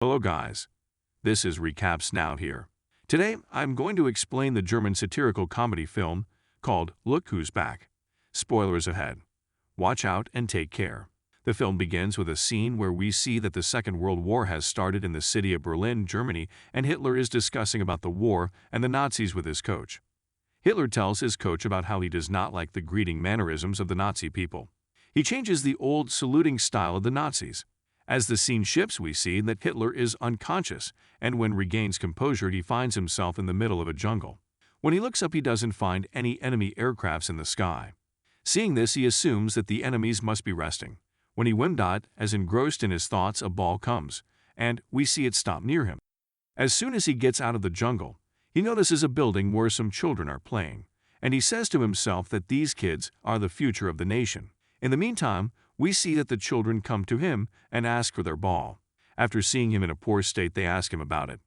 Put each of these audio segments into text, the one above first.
Hello guys, this is Recaps Now here. Today I'm going to explain the German satirical comedy film called Look Who's Back. Spoilers ahead. Watch out and take care. The film begins with a scene where we see that the Second World War has started in the city of Berlin, Germany, and Hitler is discussing about the war and the Nazis with his coach. Hitler tells his coach about how he does not like the greeting mannerisms of the Nazi people. He changes the old saluting style of the Nazis. As the scene shifts, we see that Hitler is unconscious, and when regains composure, he finds himself in the middle of a jungle. When he looks up, he doesn't find any enemy aircrafts in the sky. Seeing this, he assumes that the enemies must be resting. When he as engrossed in his thoughts, a ball comes, and we see it stop near him. As soon as he gets out of the jungle, he notices a building where some children are playing, and he says to himself that these kids are the future of the nation. In the meantime, we see that the children come to him and ask for their ball. After seeing him in a poor state, they ask him about it.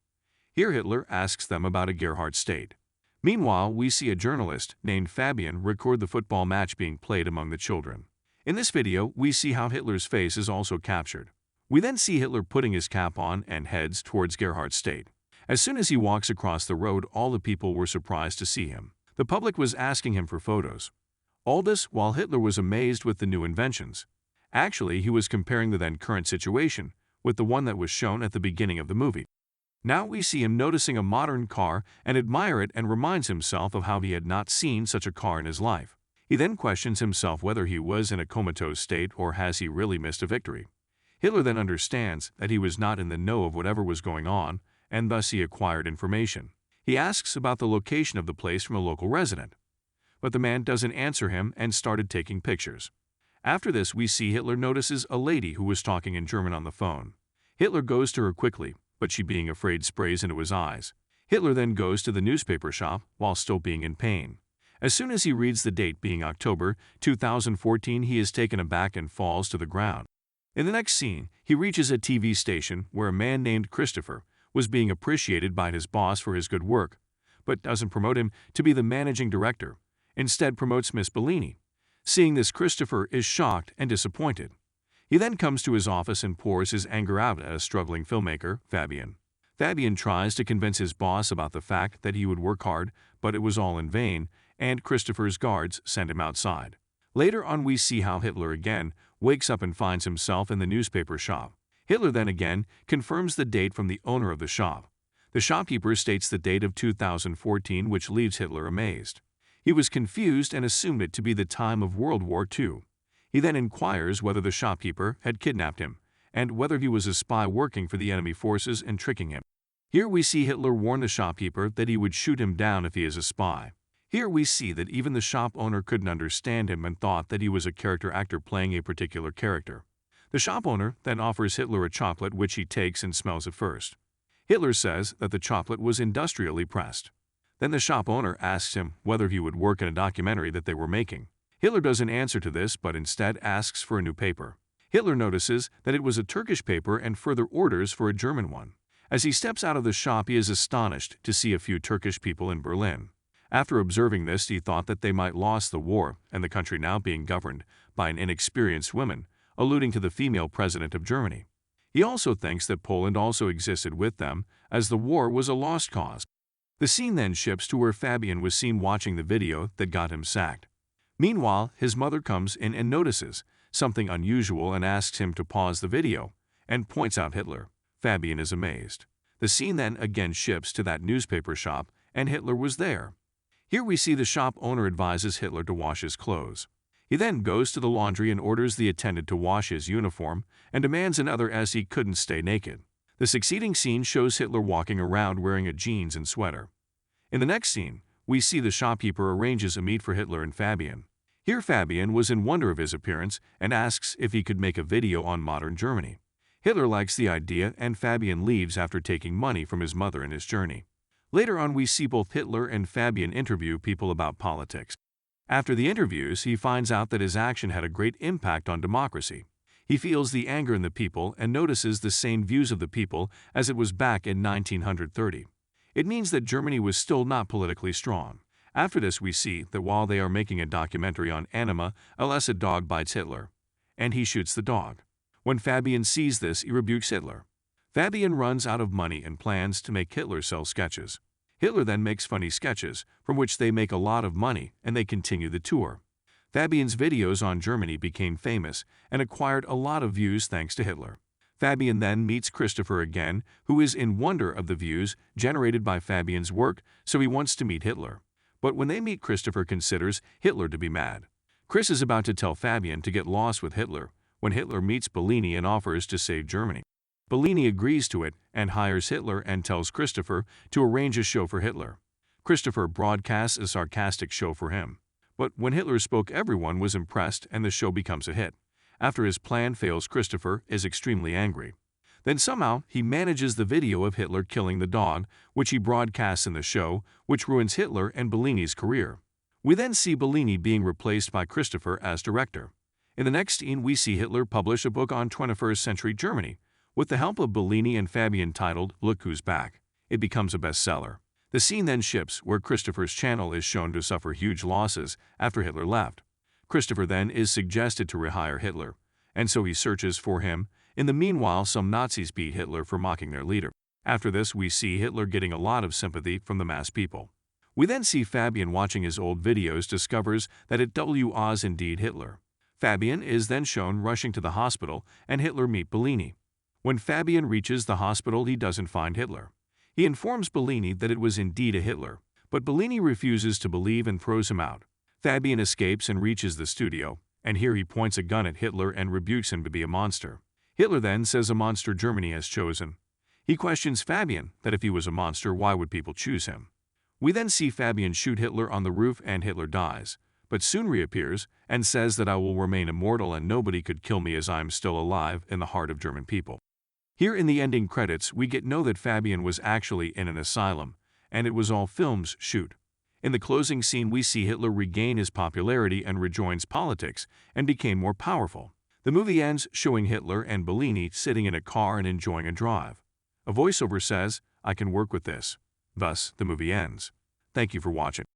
Here Hitler asks them about a Gerhard state. Meanwhile, we see a journalist named Fabian record the football match being played among the children. In this video, we see how Hitler's face is also captured. We then see Hitler putting his cap on and heads towards Gerhard state. As soon as he walks across the road, all the people were surprised to see him. The public was asking him for photos. All this while Hitler was amazed with the new inventions. Actually, he was comparing the then current situation with the one that was shown at the beginning of the movie. Now we see him noticing a modern car and admire it and reminds himself of how he had not seen such a car in his life. He then questions himself whether he was in a comatose state or has he really missed a victory. Hitler then understands that he was not in the know of whatever was going on, and thus he acquired information. He asks about the location of the place from a local resident, but the man doesn't answer him and started taking pictures. After this, we see Hitler notices a lady who was talking in German on the phone. Hitler goes to her quickly, but she, being afraid, sprays into his eyes. Hitler then goes to the newspaper shop while still being in pain. As soon as he reads the date being October 2014, he is taken aback and falls to the ground. In the next scene, he reaches a TV station where a man named Christopher was being appreciated by his boss for his good work, but doesn't promote him to be the managing director. Instead promotes Miss Bellini. Seeing this, Christopher is shocked and disappointed. He then comes to his office and pours his anger out at a struggling filmmaker, Fabian. Fabian tries to convince his boss about the fact that he would work hard, but it was all in vain, and Christopher's guards send him outside. Later on, we see how Hitler again wakes up and finds himself in the newspaper shop. Hitler then again confirms the date from the owner of the shop. The shopkeeper states the date of 2014, which leaves Hitler amazed. He was confused and assumed it to be the time of World War II. He then inquires whether the shopkeeper had kidnapped him, and whether he was a spy working for the enemy forces and tricking him. Here we see Hitler warn the shopkeeper that he would shoot him down if he is a spy. Here we see that even the shop owner couldn't understand him and thought that he was a character actor playing a particular character. The shop owner then offers Hitler a chocolate, which he takes and smells at first. Hitler says that the chocolate was industrially pressed. Then the shop owner asks him whether he would work in a documentary that they were making. Hitler doesn't answer to this, but instead asks for a new paper. Hitler notices that it was a Turkish paper and further orders for a German one. As he steps out of the shop, he is astonished to see a few Turkish people in Berlin. After observing this, he thought that they might lost the war and the country now being governed by an inexperienced woman, alluding to the female president of Germany. He also thinks that Poland also existed with them, as the war was a lost cause. The scene then shifts to where Fabian was seen watching the video that got him sacked. Meanwhile, his mother comes in and notices something unusual and asks him to pause the video and points out Hitler. Fabian is amazed. The scene then again shifts to that newspaper shop, and Hitler was there. Here we see the shop owner advises Hitler to wash his clothes. He then goes to the laundry and orders the attendant to wash his uniform and demands another as he couldn't stay naked. The succeeding scene shows Hitler walking around wearing a jeans and sweater. In the next scene, we see the shopkeeper arranges a meet for Hitler and Fabian. Here Fabian was in wonder of his appearance and asks if he could make a video on modern Germany. Hitler likes the idea and Fabian leaves after taking money from his mother in his journey. Later on, we see both Hitler and Fabian interview people about politics. After the interviews, he finds out that his action had a great impact on democracy. He feels the anger in the people and notices the same views of the people as it was back in 1930. It means that Germany was still not politically strong. After this, we see that while they are making a documentary on anima, a dog bites Hitler, and he shoots the dog. When Fabian sees this, he rebukes Hitler. Fabian runs out of money and plans to make Hitler sell sketches. Hitler then makes funny sketches, from which they make a lot of money, and they continue the tour. Fabian's videos on Germany became famous and acquired a lot of views thanks to Hitler. Fabian then meets Christopher again, who is in wonder of the views generated by Fabian's work, so he wants to meet Hitler. But when they meet, Christopher considers Hitler to be mad. Chris is about to tell Fabian to get lost with Hitler when Hitler meets Bellini and offers to save Germany. Bellini agrees to it and hires Hitler and tells Christopher to arrange a show for Hitler. Christopher broadcasts a sarcastic show for him. But when Hitler spoke, everyone was impressed and the show becomes a hit. After his plan fails, Christopher is extremely angry. Then somehow he manages the video of Hitler killing the dog, which he broadcasts in the show, which ruins Hitler and Bellini's career. We then see Bellini being replaced by Christopher as director. In the next scene, we see Hitler publish a book on 21st century Germany, with the help of Bellini and Fabian, titled Look Who's Back. It becomes a bestseller. The scene then shifts where Christopher's channel is shown to suffer huge losses after Hitler left. Christopher then is suggested to rehire Hitler, and so he searches for him. In the meanwhile, some Nazis beat Hitler for mocking their leader. After this, we see Hitler getting a lot of sympathy from the mass people. We then see Fabian watching his old videos, discovers that it was indeed Hitler. Fabian is then shown rushing to the hospital, and Hitler meets Bellini. When Fabian reaches the hospital, he doesn't find Hitler. He informs Bellini that it was indeed a Hitler, but Bellini refuses to believe and throws him out. Fabian escapes and reaches the studio, and here he points a gun at Hitler and rebukes him to be a monster. Hitler then says a monster Germany has chosen. He questions Fabian that if he was a monster, why would people choose him? We then see Fabian shoot Hitler on the roof and Hitler dies, but soon reappears and says that I will remain immortal and nobody could kill me as I am still alive in the heart of German people. Here in the ending credits, we get know that Fabian was actually in an asylum, and it was all film's shoot. In the closing scene, we see Hitler regain his popularity and rejoins politics and became more powerful. The movie ends showing Hitler and Bellini sitting in a car and enjoying a drive. A voiceover says, "I can work with this." Thus, the movie ends. Thank you for watching.